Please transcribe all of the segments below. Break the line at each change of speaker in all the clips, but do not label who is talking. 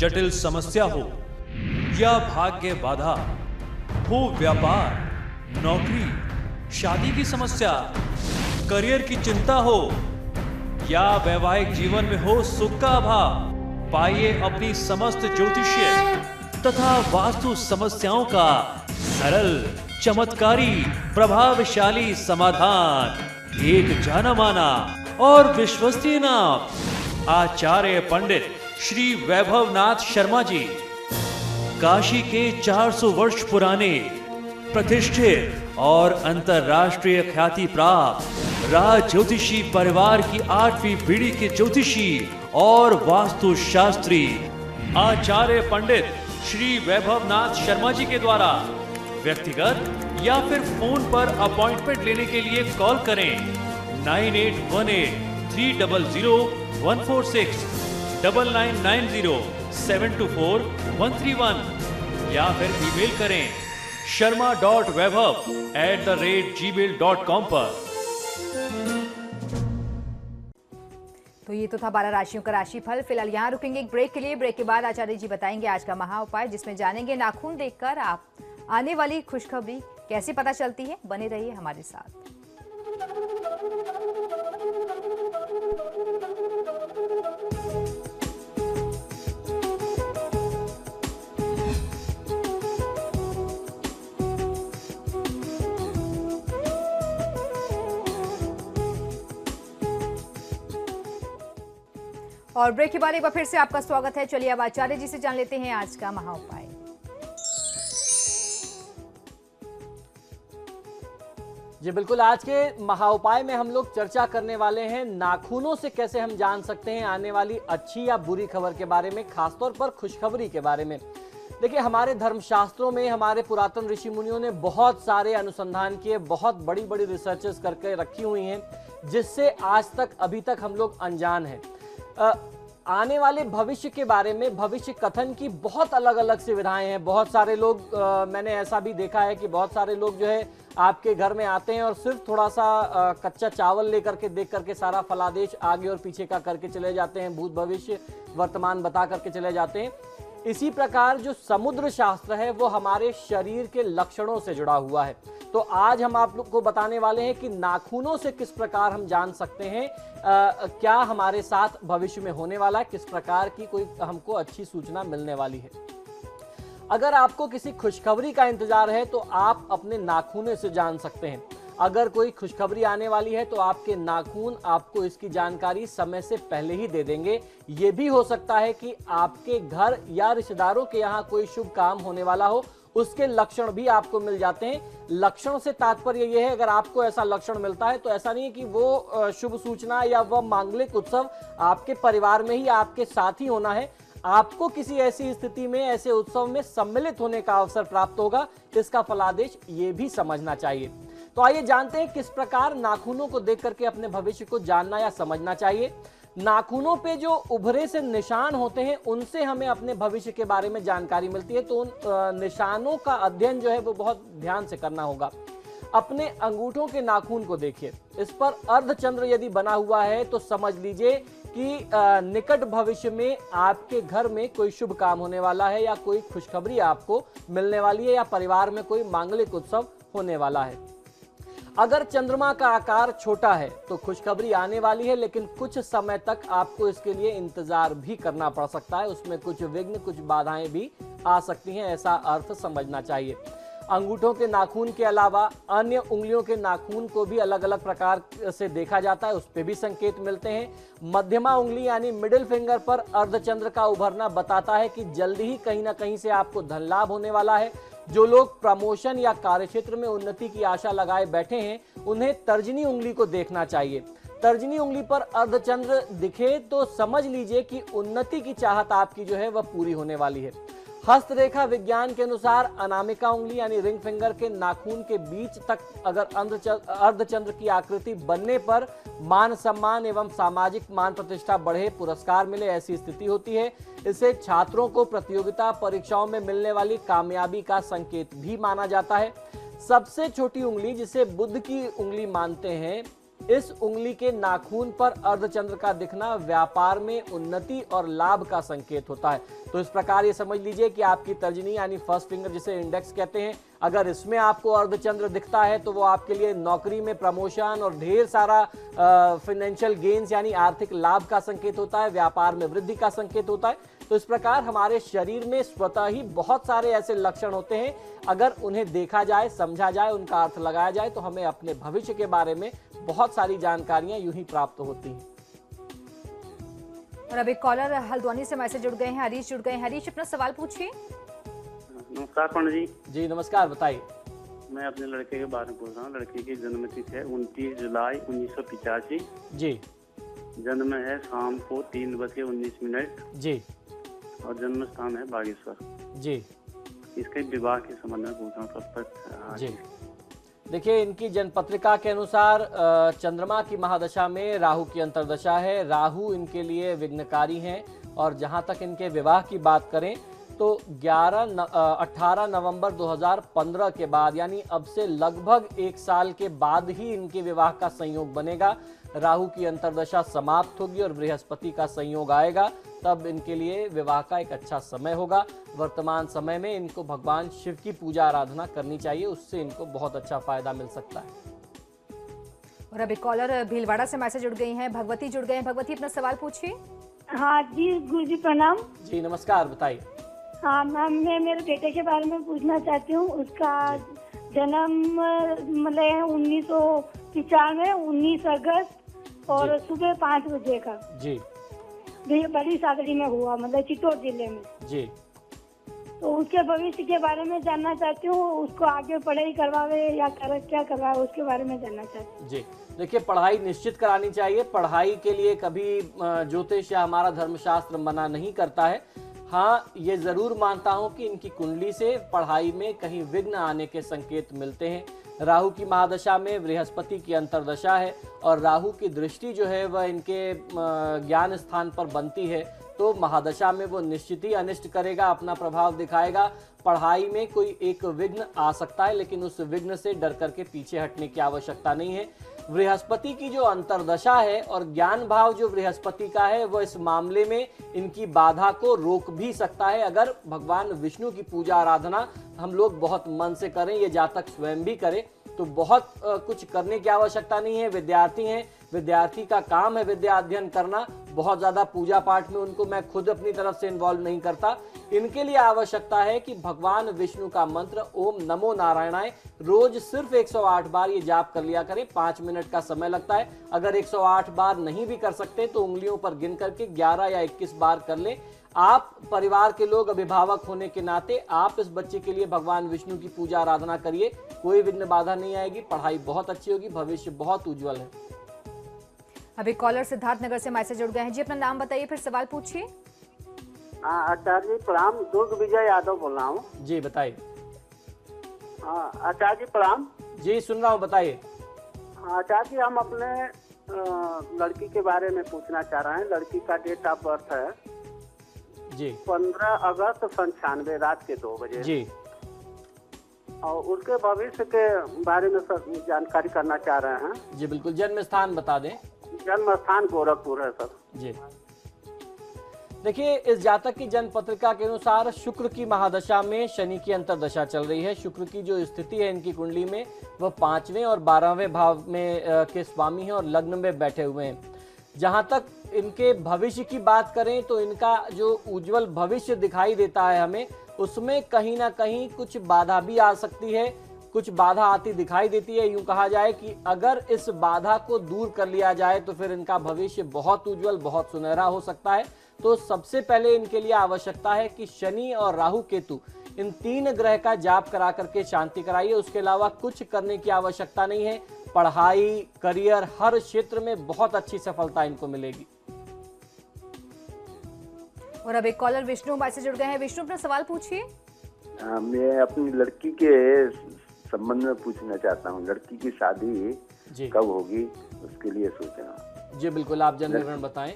जटिल समस्या हो या भाग्य बाधा हो, व्यापार, नौकरी, शादी की समस्या, करियर की चिंता हो या वैवाहिक जीवन में हो सुख का अभाव, पाइए अपनी समस्त ज्योतिषीय तथा वास्तु समस्याओं का सरल, चमत्कारी, प्रभावशाली समाधान। एक जाना माना और विश्वसनीय नाम, आचार्य पंडित श्री वैभवनाथ शर्मा जी, काशी के 400 वर्ष पुराने प्रतिष्ठित और अंतरराष्ट्रीय ख्याति प्राप्त राज ज्योतिषी परिवार की 8वीं पीढ़ी के ज्योतिषी और वास्तु शास्त्री आचार्य पंडित श्री वैभवनाथ शर्मा जी के द्वारा व्यक्तिगत या फिर फोन पर अपॉइंटमेंट लेने के लिए कॉल करें 9818-300-146, 9990-724-131 या फिर ईमेल करें sharma.vaibhav@gmail.com पर।
तो ये तो था 12 राशियों का राशिफल। फिलहाल यहाँ रुकेंगे एक ब्रेक के लिए। ब्रेक के बाद आचार्य जी बताएंगे आज का महा उपाय, जिसमें जानेंगे नाखून देखकर आप आने वाली खुशखबरी कैसे पता चलती है। बने रहिए हमारे साथ। और ब्रेक के बाद एक बार फिर से आपका स्वागत है। चलिए अब आचार्य जी से जान लेते हैं आज का महा उपाय।
जी बिल्कुल, आज के महा उपाय में हम लोग चर्चा करने वाले हैं नाखूनों से कैसे हम जान सकते हैं आने वाली अच्छी या बुरी खबर के बारे में, खासतौर पर खुशखबरी के बारे में। देखिए, हमारे धर्मशास्त्रों में हमारे पुरातन ऋषि मुनियों ने बहुत सारे अनुसंधान किए, बहुत बड़ी बड़ी रिसर्चेस करके रखी हुई हैं, जिससे आज तक अभी तक हम लोग अनजान हैं। आने वाले भविष्य के बारे में भविष्य कथन की बहुत अलग अलग सुविधाएं हैं। बहुत सारे लोग मैंने ऐसा भी देखा है कि बहुत सारे लोग जो है आपके घर में आते हैं और सिर्फ थोड़ा सा कच्चा चावल लेकर के देख करके सारा फलादेश आगे और पीछे का करके चले जाते हैं, भूत भविष्य वर्तमान बता करके चले जाते हैं। इसी प्रकार जो समुद्र शास्त्र है वो हमारे शरीर के लक्षणों से जुड़ा हुआ है। तो आज हम आप लोग को बताने वाले हैं कि नाखूनों से किस प्रकार हम जान सकते हैं क्या हमारे साथ भविष्य में होने वाला है, किस प्रकार की कोई हमको अच्छी सूचना मिलने वाली है। अगर आपको किसी खुशखबरी का इंतजार है तो आप अपने नाखूनों से जान सकते हैं। अगर कोई खुशखबरी आने वाली है तो आपके नाखून आपको इसकी जानकारी समय से पहले ही दे देंगे। ये भी हो सकता है कि आपके घर या रिश्तेदारों के यहाँ कोई शुभ काम होने वाला हो, उसके लक्षण भी आपको मिल जाते हैं। लक्षण से तात्पर्य यह है, अगर आपको ऐसा लक्षण मिलता है तो ऐसा नहीं है कि वो शुभ सूचना या वह मांगलिक उत्सव आपके परिवार में ही आपके साथ ही होना है। आपको किसी ऐसी स्थिति में, ऐसे उत्सव में सम्मिलित होने का अवसर प्राप्त होगा, इसका फलादेश ये भी समझना चाहिए। तो आइए जानते हैं किस प्रकार नाखूनों को देख करके अपने भविष्य को जानना या समझना चाहिए। नाखूनों पे जो उभरे से निशान होते हैं उनसे हमें अपने भविष्य के बारे में जानकारी मिलती है। तो उन निशानों का अध्ययन जो है वो बहुत ध्यान से करना होगा। अपने अंगूठों के नाखून को देखिए, इस पर अर्धचंद्र यदि बना हुआ है तो समझ लीजिए कि निकट भविष्य में आपके घर में कोई शुभ काम होने वाला है या कोई खुशखबरी आपको मिलने वाली है या परिवार में कोई मांगलिक उत्सव होने वाला है। अगर चंद्रमा का आकार छोटा है तो खुशखबरी आने वाली है, लेकिन कुछ समय तक आपको इसके लिए इंतजार भी करना पड़ सकता है। उसमें कुछ विघ्न, कुछ बाधाएं भी आ सकती हैं, ऐसा अर्थ समझना चाहिए। अंगूठों के नाखून के अलावा अन्य उंगलियों के नाखून को भी अलग अलग प्रकार से देखा जाता है, उस पर भी संकेत मिलते हैं। मध्यमा उंगली यानी मिडिल फिंगर पर अर्धचंद्र का उभरना बताता है कि जल्दी ही कहीं ना कहीं से आपको धन लाभ होने वाला है। जो लोग प्रमोशन या कार्यक्षेत्र में उन्नति की आशा लगाए बैठे हैं, उन्हें तर्जनी उंगली को देखना चाहिए। तर्जनी उंगली पर अर्धचंद्र दिखे तो समझ लीजिए कि उन्नति की चाहत आपकी जो है वह पूरी होने वाली है। हस्तरेखा विज्ञान के अनुसार अनामिका उंगली यानी रिंग फिंगर के नाखून के बीच तक अगर अर्धचंद्र की आकृति बनने पर मान सम्मान एवं सामाजिक मान प्रतिष्ठा बढ़े, पुरस्कार मिले, ऐसी स्थिति होती है। इसे छात्रों को प्रतियोगिता परीक्षाओं में मिलने वाली कामयाबी का संकेत भी माना जाता है। सबसे छोटी उंगली, जिसे बुध की उंगली मानते हैं, इस उंगली के नाखून पर अर्धचंद्र का दिखना व्यापार में उन्नति और लाभ का संकेत होता है। तो इस प्रकार ये समझ लीजिए कि आपकी तर्जनी यानी फर्स्ट फिंगर जिसे इंडेक्स कहते हैं, अगर इसमें आपको अर्धचंद्र दिखता है तो वो आपके लिए नौकरी में प्रमोशन और ढेर सारा फाइनेंशियल गेन्स यानी आर्थिक लाभ का संकेत होता है, व्यापार में वृद्धि का संकेत होता है। तो इस प्रकार हमारे शरीर में स्वतः ही बहुत सारे ऐसे लक्षण होते हैं, अगर उन्हें देखा जाए, समझा जाए, उनका अर्थ लगाया जाए तो हमें अपने भविष्य के बारे में बहुत सारी जानकारियां यूं ही प्राप्त होती हैं।
और अब एक कॉलर हल्द्वानी से मैसेज जुड़ गए हैं, हरीश जुड़ गए हैं। हरीश, अपना सवाल पूछिए।
नमस्कार पंडित जी।
जी नमस्कार, बताइए।
मैं अपने लड़के के बारे में पूछ रहा हूँ। लड़के की जन्म तिथि है 29 जुलाई 1985।
जी।
जन्म है शाम को 3:19
जी।
और जन्म स्थान है बागेश्वर।
जी।
इसके विवाह के संबंध में पूछ रहा हूँ कब तक।
जी, देखिए इनकी जन्मपत्रिका के अनुसार चंद्रमा की महादशा में राहु की अंतर्दशा है। राहु इनके लिए विघ्नकारी हैं और जहां तक इनके विवाह की बात करें तो 18 नवंबर 2015 के बाद यानी अब से लगभग 1 साल के बाद ही इनके विवाह का संयोग बनेगा। राहु की अंतर्दशा समाप्त होगी और बृहस्पति का संयोग आएगा, तब इनके लिए विवाह का एक अच्छा समय होगा। वर्तमान समय में इनको भगवान शिव की पूजा आराधना करनी चाहिए, उससे इनको बहुत अच्छा फायदा मिल सकता है।
और अब एक कॉलर भीलवाड़ा से मैसेज जुड़ गई हैं, भगवती जुड़ गए हैं। भगवती, अपना सवाल पूछिए।
हाँ जी, गुरुजी प्रणाम।
जी नमस्कार, बताइए।
हाँ मैम, मैं मेरे बेटे के बारे में पूछना चाहती हूँ। उसका जन्म मतलब 1995 19 अगस्त और सुबह 5 बजे का
जी
बड़ी सादड़ी में हुआ, मतलब चित्तौड़ जिले में
जी।
तो उसके भविष्य के बारे में जानना चाहती हूँ। उसको आगे पढ़ाई करवावे या क्या करवावे, उसके बारे में जानना चाहती हूँ।
जी, देखिए पढ़ाई निश्चित करानी चाहिए। पढ़ाई के लिए कभी ज्योतिष या हमारा धर्मशास्त्र मना नहीं करता है। हाँ, ये जरूर मानता हूँ कि इनकी कुंडली से पढ़ाई में कहीं विघ्न आने के संकेत मिलते हैं। राहु की महादशा में बृहस्पति की अंतर्दशा है और राहु की दृष्टि जो है वह इनके ज्ञान स्थान पर बनती है, तो महादशा में वो निश्चित ही अनिष्ट करेगा, अपना प्रभाव दिखाएगा। पढ़ाई में कोई एक विघ्न आ सकता है, लेकिन उस विघ्न से डर करके पीछे हटने की आवश्यकता नहीं है। बृहस्पति की जो अंतर्दशा है और ज्ञान भाव जो बृहस्पति का है, वह इस मामले में इनकी बाधा को रोक भी सकता है। अगर भगवान विष्णु की पूजा आराधना हम लोग बहुत मन से करें, ये जातक स्वयं भी करें, तो बहुत कुछ करने की आवश्यकता नहीं है। विद्यार्थी हैं, विद्यार्थी का काम है विद्या अध्ययन करना। बहुत ज्यादा पूजा पाठ में उनको मैं खुद अपनी तरफ से इन्वॉल्व नहीं करता। इनके लिए आवश्यकता है कि भगवान विष्णु का मंत्र ओम नमो नारायणाय रोज सिर्फ 108 बार ये जाप कर लिया करें। 5 मिनट का समय लगता है। अगर 108 बार नहीं भी कर सकते तो उंगलियों पर गिन करके 11 या 21 बार कर लें। आप परिवार के लोग, अभिभावक होने के नाते आप इस बच्चे के लिए भगवान विष्णु की पूजा आराधना करिए, कोई विघ्न बाधा नहीं आएगी। पढ़ाई बहुत अच्छी होगी, भविष्य बहुत उज्जवल है।
अभी कॉलर सिद्धार्थ नगर से मैसेज जुड़ गए हैं। जी, अपना नाम बताइए, फिर सवाल पूछिए।
आचार्य जी प्रणाम, दुर्ग विजय यादव बोल रहा हूँ।
जी बताइए।
आचार्य जी प्रणाम।
जी सुन रहा हूँ, बताइए।
आचार्य जी, हम अपने लड़की के बारे में पूछना चाह रहे हैं। लड़की का डेट ऑफ बर्थ है
जी
15 अगस्त 95 रात के 2 बजे
जी।
और उसके भविष्य के बारे में सर जानकारी करना चाह रहे हैं।
जी बिल्कुल, जन्म स्थान बता दें।
जन्म स्थान गोरखपुर है सर।
जी, देखिए इस जातक की जन्म पत्रिका के अनुसार शुक्र की महादशा में शनि की अंतर्दशा चल रही है। शुक्र की जो स्थिति है इनकी कुंडली में, वह 5वें और 12वें भाव में के स्वामी हैं और लग्न में बैठे हुए हैं। जहां तक इनके भविष्य की बात करें तो इनका जो उज्जवल भविष्य दिखाई देता है हमें, उसमें कहीं ना कहीं कुछ बाधा भी आ सकती है, कुछ बाधा आती दिखाई देती है। यूं कहा जाए कि अगर इस बाधा को दूर कर लिया जाए तो फिर इनका भविष्य बहुत उज्जवल, बहुत सुनहरा हो सकता है। तो सबसे पहले इनके लिए आवश्यकता है कि शनि और राहु केतु इन 3 ग्रह का जाप करा करके शांति कराइए। उसके अलावा कुछ करने की आवश्यकता नहीं है। पढ़ाई, करियर, हर क्षेत्र में बहुत अच्छी सफलता इनको मिलेगी।
और अब एक कॉलर विष्णु मैसेज जुड़ गए हैं। विष्णु, अपना सवाल पूछिए।
मैं अपनी लड़की के संबंध में पूछना चाहता हूँ। लड़की की शादी कब होगी, उसके लिए सोच रहा हूँ।
जी बिल्कुल, आप जन्म विवरण बताएं।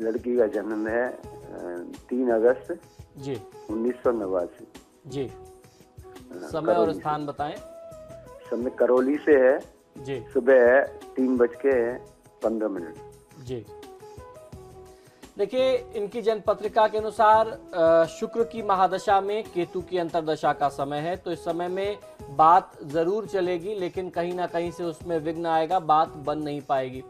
लड़की का जन्म है 3 अगस्त
जी
1989।
जी। समय और स्थान बताएं।
समय करौली से है
जी
सुबह 3:15।
जी। देखिए, इनकी जन्म पत्रिका के अनुसार शुक्र की महादशा में केतु की अंतर्दशा का समय है, तो इस समय में बात जरूर चलेगी, लेकिन कहीं ना कहीं से उसमें विघ्न आएगा, बात बन नहीं पाएगी।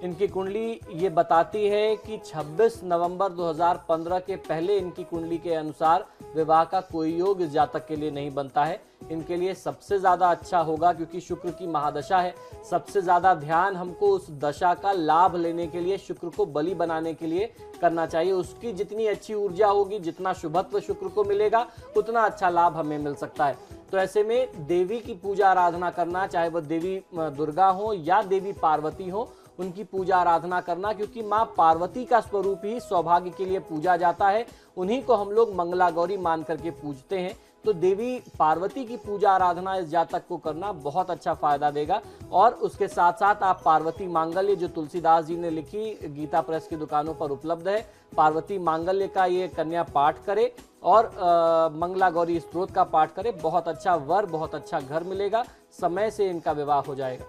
इनकी कुंडली ये बताती है कि 26 नवंबर 2015 के पहले इनकी कुंडली के अनुसार विवाह का कोई योग इस जातक के लिए नहीं बनता है। इनके लिए सबसे ज़्यादा अच्छा होगा, क्योंकि शुक्र की महादशा है, सबसे ज़्यादा ध्यान हमको उस दशा का लाभ लेने के लिए, शुक्र को बलि बनाने के लिए करना चाहिए। उसकी जितनी अच्छी ऊर्जा होगी, जितना शुभत्व शुक्र को मिलेगा, उतना अच्छा लाभ हमें मिल सकता है। तो ऐसे में देवी की पूजा आराधना करना, चाहे वह देवी दुर्गा हो या देवी पार्वती हो, उनकी पूजा आराधना करना, क्योंकि माँ पार्वती का स्वरूप ही सौभाग्य के लिए पूजा जाता है। उन्हीं को हम लोग मंगला गौरी मान करके पूजते हैं। तो देवी पार्वती की पूजा आराधना इस जातक को करना बहुत अच्छा फायदा देगा। और उसके साथ साथ आप पार्वती मांगल्य, जो तुलसीदास जी ने लिखी, गीता प्रेस की दुकानों पर उपलब्ध है, पार्वती मांगल्य का ये कन्या पाठ करे और मंगला गौरी स्त्रोत का पाठ करे। बहुत अच्छा वर, बहुत अच्छा घर मिलेगा, समय से इनका विवाह हो जाएगा।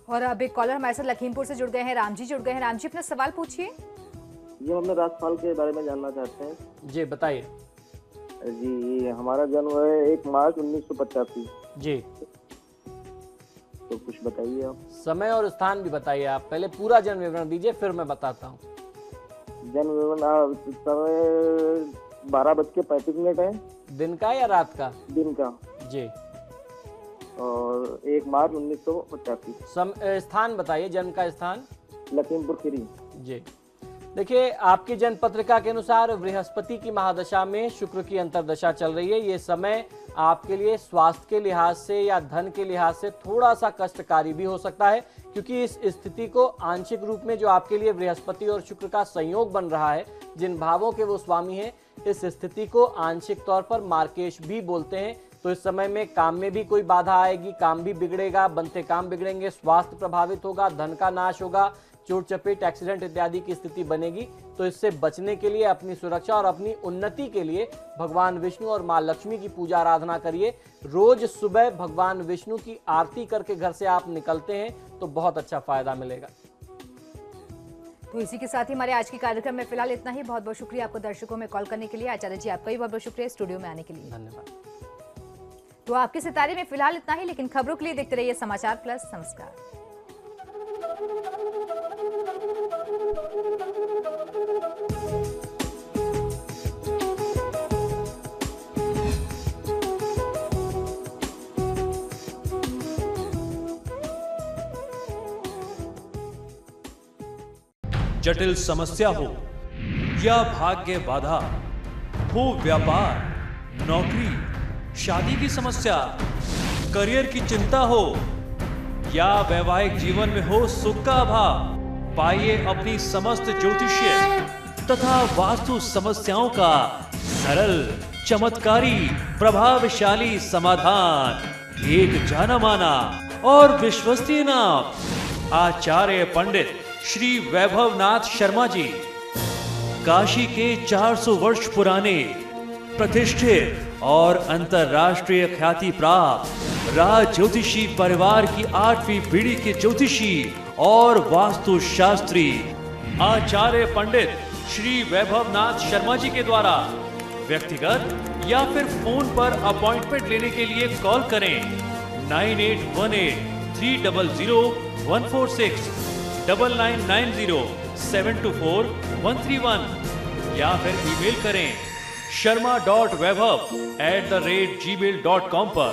और अब एक कॉलर हमारे साथ लखीमपुर से जुड़ गए हैं, राम जी जुड़ गए हैं। राम जी, अपना सवाल पूछिए।
जी, हम अपने राशिफल के बारे में जानना चाहते हैं।
जी बताइए।
जी, हमारा जन्म है 1 मार्च 1985।
जी,
तो कुछ बताइए आप।
समय और स्थान भी बताइए। आप पहले पूरा जन्म विवरण दीजिए, फिर मैं बताता हूँ।
जन्म विवरण समय 12:35 है।
दिन का या रात का?
दिन का।
जी।
और 1 मार्च 1985।
स्थान बताइए, जन्म का स्थान।
लखीमपुर खीरी।
जी। देखिए, आपकी जन्म पत्रिका के अनुसार बृहस्पति की महादशा में शुक्र की अंतर्दशा चल रही है। ये समय आपके लिए स्वास्थ्य के लिहाज से या धन के लिहाज से थोड़ा सा कष्टकारी भी हो सकता है, क्योंकि इस स्थिति को आंशिक रूप में जो आपके लिए बृहस्पति और शुक्र का संयोग बन रहा है, जिन भावों के वो स्वामी हैं, इस स्थिति को आंशिक तौर पर मार्केश भी बोलते हैं। तो इस समय में काम में भी कोई बाधा आएगी, काम भी बिगड़ेगा, बनते काम बिगड़ेंगे, स्वास्थ्य प्रभावित होगा, धन का नाश होगा, चोट चपेट, एक्सीडेंट इत्यादि की स्थिति बनेगी। तो इससे बचने के लिए, अपनी सुरक्षा और अपनी उन्नति के लिए भगवान विष्णु और माँ लक्ष्मी की पूजा आराधना करिए। रोज सुबह भगवान विष्णु की आरती करके घर से आप निकलते हैं तो बहुत अच्छा फायदा मिलेगा।
तो इसी के साथ ही हमारे आज के कार्यक्रम में फिलहाल इतना ही। बहुत बहुत शुक्रिया आपको दर्शकों में कॉल करने के लिए। आचार्य जी, आपका भी बहुत बहुत शुक्रिया स्टूडियो में आने के लिए।
धन्यवाद।
तो आपके सितारे में फिलहाल इतना ही, लेकिन खबरों के लिए देखते रहिए समाचार प्लस। नमस्कार।
जटिल समस्या हो या भाग्य बाधा हो, व्यापार, नौकरी, शादी की समस्या, करियर की चिंता हो या वैवाहिक जीवन में हो सुख का अभाव, पाइए अपनी समस्त ज्योतिषीय तथा वास्तु समस्याओं का सरल, चमत्कारी, प्रभावशाली समाधान। एक जाना माना और विश्वसनीय नाम, आचार्य पंडित श्री वैभवनाथ शर्मा जी। काशी के 400 वर्ष पुराने, प्रतिष्ठित और अंतरराष्ट्रीय ख्याति प्राप्त राज ज्योतिषी परिवार की 8वीं पीढ़ी के ज्योतिषी और वास्तु शास्त्री आचार्य पंडित श्री वैभवनाथ शर्मा जी के द्वारा व्यक्तिगत या फिर फोन पर अपॉइंटमेंट लेने के लिए कॉल करें 9818 300 146, 9990 724 131 या फिर ईमेल करें sharma.vaibhav@gmail.com पर।